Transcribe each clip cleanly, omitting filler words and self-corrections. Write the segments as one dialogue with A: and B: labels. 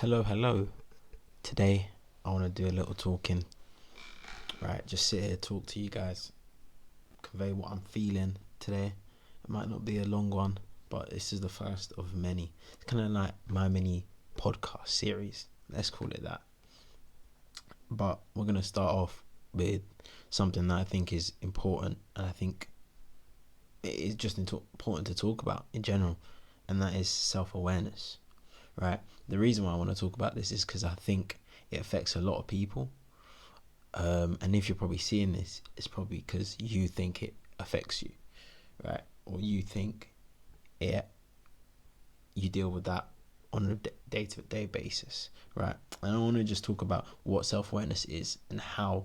A: Hello. Today I want to do a little talking, right? Just sit here, talk to you guys, convey what I'm feeling today. It might not be a long one, but this is the first of many. It's kind of like my mini podcast series. Let's call it that. But we're going to start off with something that I think is important, and I think it is just important to talk about in general, and that is self-awareness, right? The reason why I want to talk about this is because I think it affects a lot of people. And if you're probably seeing this, it's probably because you think it affects you, right? Or you think you deal with that on a day-to-day basis, right? And I want to just talk about what self-awareness is and how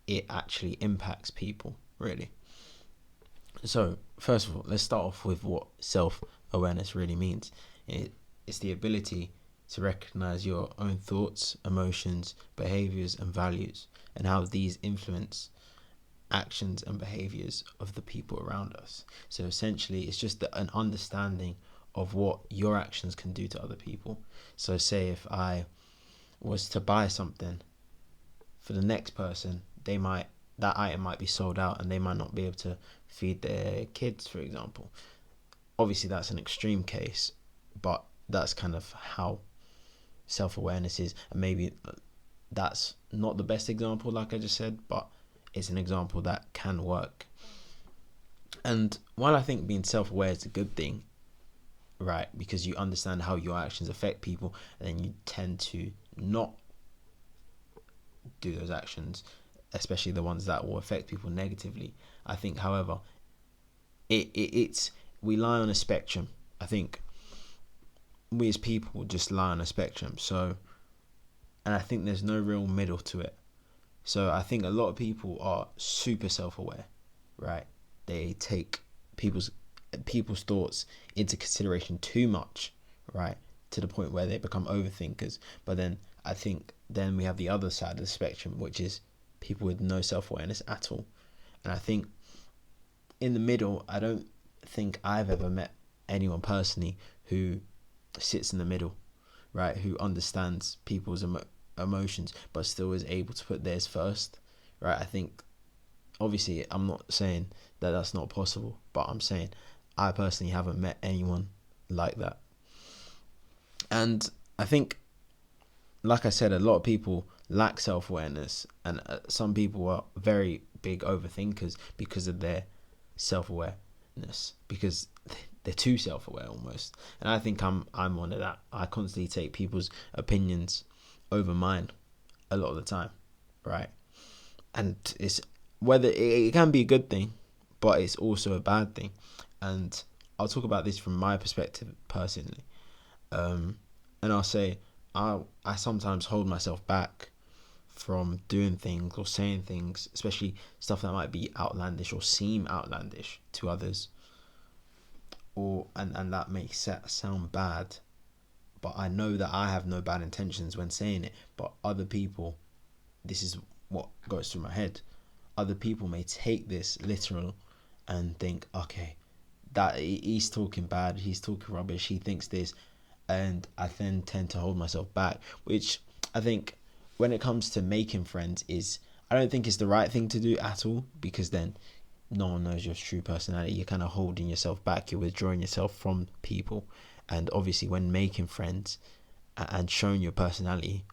A: it actually impacts people, really. So, first of all, let's start off with what self-awareness really means. It's the ability to recognize your own thoughts, emotions, behaviors, and values, and how these influence actions and behaviors of the people around us. So essentially, it's just an understanding of what your actions can do to other people. So say if I was to buy something for the next person, that item might be sold out and they might not be able to feed their kids, for example. Obviously that's an extreme case, but that's kind of how self-awareness is. And maybe that's not the best example, like I just said, but it's an example that can work. And while I think being self-aware is a good thing, right, because you understand how your actions affect people, and then you tend to not do those actions, especially the ones that will affect people negatively. I think, however, it's we lie on a spectrum. I think we as people just lie on a spectrum. So, and I think there's no real middle to it. So I think a lot of people are super self-aware, right? They take people's thoughts into consideration too much, right? To the point where they become overthinkers. But then I think then we have the other side of the spectrum, which is people with no self-awareness at all. And I think in the middle, I don't think I've ever met anyone personally who sits in the middle, right? Who understands people's emotions but still is able to put theirs first, right? I think obviously I'm not saying that that's not possible, but I'm saying I personally haven't met anyone like that. And I think, like I said, a lot of people lack self-awareness, and some people are very big overthinkers because of their self-awareness, because they're too self-aware almost. And I think I'm one of that. I constantly take people's opinions over mine a lot of the time, right? And it's whether it can be a good thing, but it's also a bad thing. And I'll talk about this from my perspective personally. And I'll say I sometimes hold myself back from doing things or saying things, especially stuff that might be outlandish or seem outlandish to others, or and that may sound bad, but I know that I have no bad intentions when saying it. But other people, this is what goes through my head. Other people may take this literal and think, okay, that he's talking bad, he's talking rubbish, he thinks this, and I then tend to hold myself back, which I think when it comes to making friends I don't think it's the right thing to do at all, because then no one knows your true personality. You're kind of holding yourself back, you're withdrawing yourself from people. And obviously when making friends and showing your personality,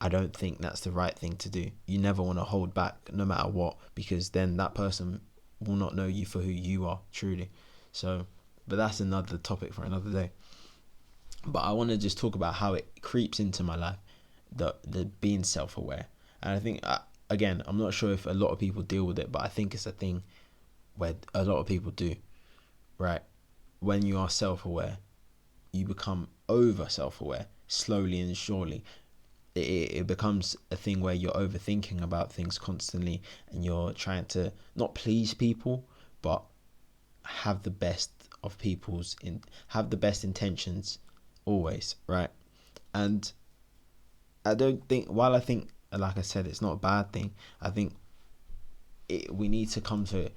A: I don't think that's the right thing to do. You never want to hold back no matter what, because then that person will not know you for who you are truly. So, but that's another topic for another day. But I want to just talk about how it creeps into my life, the being self-aware. And I think, again, I'm not sure if a lot of people deal with it, but I think it's a thing where a lot of people do, right? When you are self-aware, you become over self-aware slowly and surely. It becomes a thing where you're overthinking about things constantly, and you're trying to not please people, but have the best of have the best intentions always, right? And I don't think, while I think, like I said, it's not a bad thing, I think we need to come to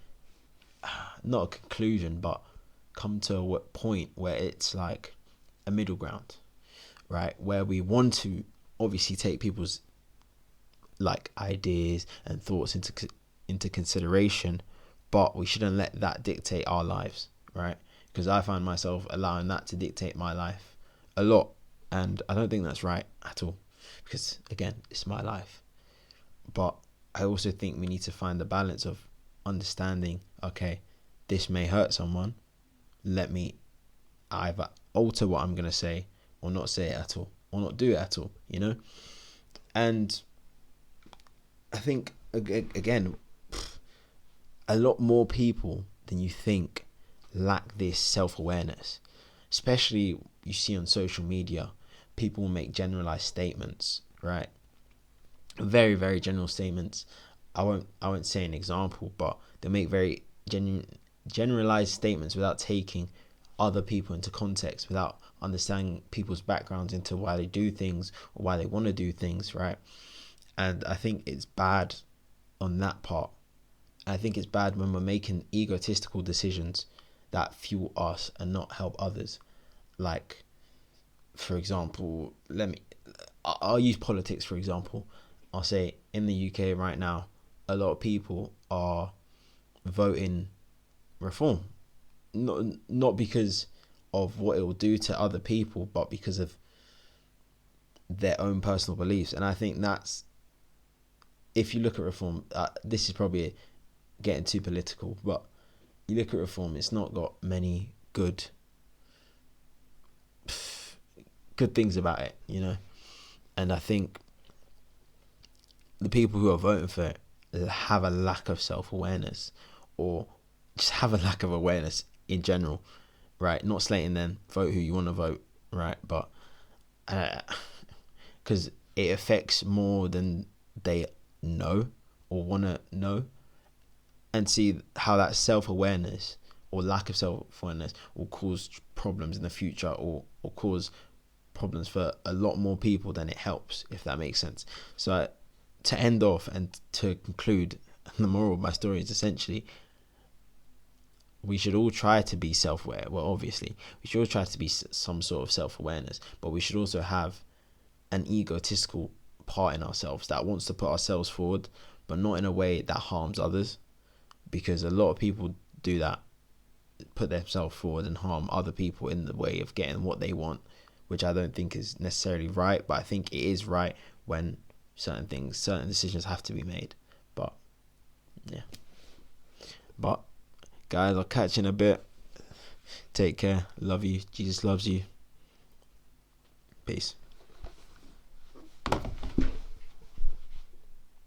A: not a conclusion, but come to a point where it's like a middle ground, right? Where we want to obviously take people's like ideas and thoughts into consideration, but we shouldn't let that dictate our lives, right? Because I find myself allowing that to dictate my life a lot, and I don't think that's right at all. Because again, it's my life, but I also think we need to find the balance of understanding. Okay, this may hurt someone. Let me either alter what I'm gonna say, or not say it at all, or not do it at all. You know, and I think again, a lot more people than you think lack this self-awareness. Especially you see on social media, people make generalized statements, right? Very, very general statements. I won't say an example, but they make very generalized statements without taking other people into context, without understanding people's backgrounds into why they do things or why they want to do things, right? And I think it's bad on that part. I think it's bad when we're making egotistical decisions that fuel us and not help others. Like, for example, I'll use politics for example. I'll say in the UK right now, a lot of people are voting reform, not because of what it will do to other people, but because of their own personal beliefs. And I think that's, if you look at reform, this is probably getting too political, but you look at reform, it's not got many good things about it, you know. And I think the people who are voting for it have a lack of self-awareness, or just have a lack of awareness in general, right? Not slating them, vote who you want to vote, right? But because it affects more than they know or want to know, and see how that self-awareness or lack of self-awareness will cause problems in the future, or cause problems for a lot more people than it helps, if that makes sense. So to end off and to conclude, the moral of my story is essentially we should all try to be self-aware. Well, obviously we should all try to be some sort of self-awareness, but we should also have an egotistical part in ourselves that wants to put ourselves forward, but not in a way that harms others, because a lot of people do that, put themselves forward and harm other people in the way of getting what they want, which I don't think is necessarily right, but I think it is right when certain decisions have to be made. But yeah, but guys, I'll catch you in a bit. Take care, love you, Jesus loves you, peace.